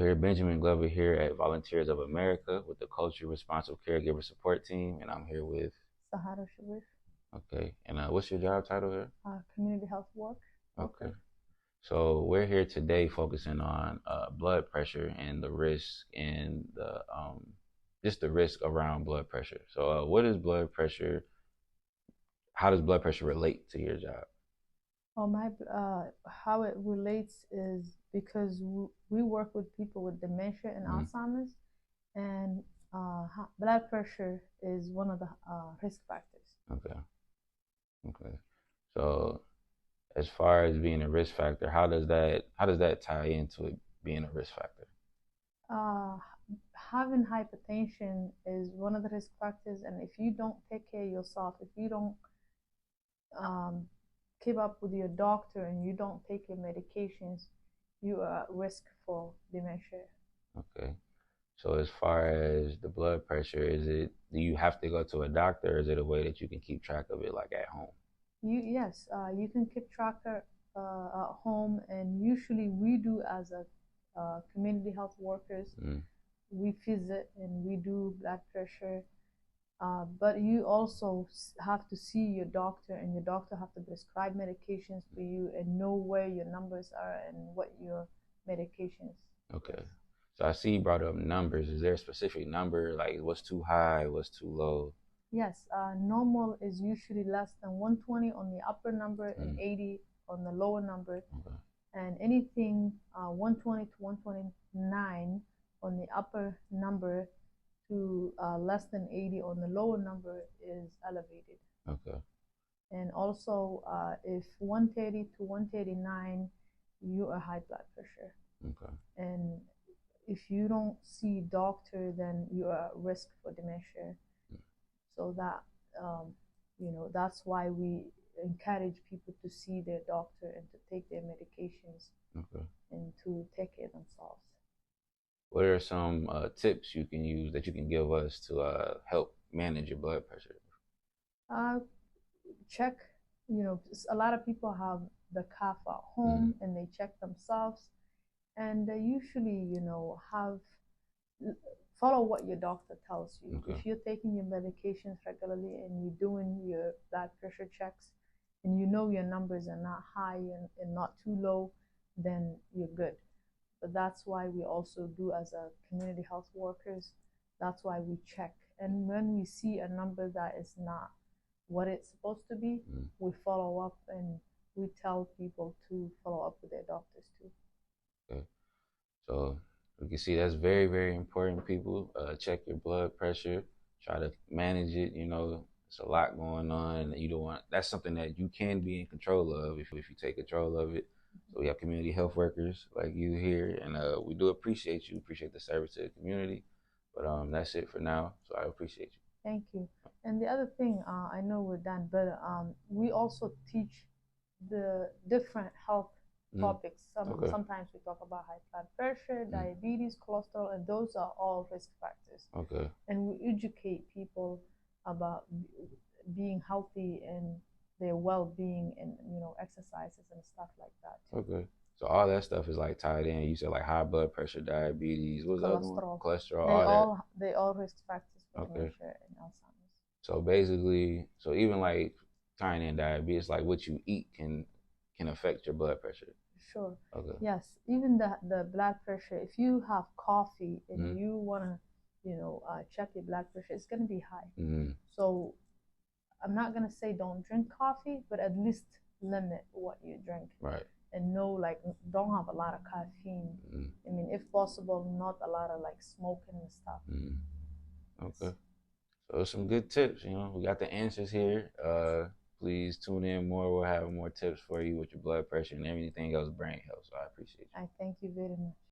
We're Benjamin Glover here at Volunteers of America with the Culture Responsive Caregiver Support Team, and I'm here with. Sahara Sharif, Okay, and what's your job title here? community health work. Okay, so we're here today focusing on blood pressure and the risk and the just the risk around blood pressure. So, what is blood pressure? How does blood pressure relate to your job? Well, how it relates is because we work with people with dementia and Mhm. Alzheimer's, and blood pressure is one of the risk factors. Okay, okay. So, as far as being a risk factor, how does that tie into it being a risk factor? Uh, Having hypertension is one of the risk factors, and if you don't take care of yourself, if you don't um, keep up with your doctor and you don't take your medications, you are at risk for dementia. Okay. So as far as the blood pressure, do you have to go to a doctor or is it a way that you can keep track of it like at home? Yes, you can keep track at home, and usually we do as a community health workers. Mm. We visit and we do blood pressure, but you also have to see your doctor, and your doctor have to prescribe medications for you and know where your numbers are and what your medications Okay. is. So I see you brought up numbers. Is there a specific number, like what's too high, what's too low? Yes, normal is usually less than 120 on the upper number and Mm. 80 on the lower number, Okay. and anything 120 to 129 on the upper number to less than 80 on the lower number is elevated. Okay. And also, if 130 to 139, you are high blood pressure. Okay. And if you don't see doctor, then you are at risk for dementia. So that, um, that's why we encourage people to see their doctor and to take their medications Okay. and to take care of themselves. What are some tips you can use that you can give us to help manage your blood pressure? Uh, Check, a lot of people have the cuff at Mm. home and they check themselves, and they usually, have follow what your doctor tells you. Okay. If you're taking your medications regularly and you're doing your blood pressure checks and you know your numbers are not high and not too low, then you're good. But that's why we also do as a community health workers. That's why we check. And when we see a number that is not what it's supposed to be, Mm. we follow up and we tell people to follow up with their doctors too. Okay. So we can see that's very, very important, people. Check your blood pressure, try to manage it. It's a lot going on, and you don't want that's something that you can be in control of if you take control of it. So we have community health workers like you here, and we do appreciate you, appreciate the service to the community. But that's it for now. So I appreciate you. Thank you. And the other thing, I know we're done, but we also teach the different health Mm. topics. Okay. Sometimes we talk about high blood pressure, Mm. diabetes, cholesterol, and those are all risk factors. Okay. And we educate people about being healthy and their well-being, and exercises and stuff like that too. Okay. So all that stuff is like tied in. You said like high blood pressure, diabetes. What's the other one? Cholesterol, Cholesterol. they All that. all risk factors for Okay. dementia and Alzheimer's. So basically, so even like tying in diabetes, like what you eat can affect your blood pressure. Sure. Okay. Yes, even the blood pressure. If you have coffee and Mm-hmm. you wanna, check your blood pressure, it's gonna be high. Mm-hmm. So I'm not gonna say don't drink coffee, but at least limit what you drink. Right. And no, like, don't have a lot of caffeine. Mm-hmm. I mean, if possible, not a lot of like smoking and stuff. Mm-hmm. Yes. Okay. So some good tips. We got the answers here. Please tune in more. We'll have more tips for you with your blood pressure and everything else brain health. So I appreciate you. I thank you very much.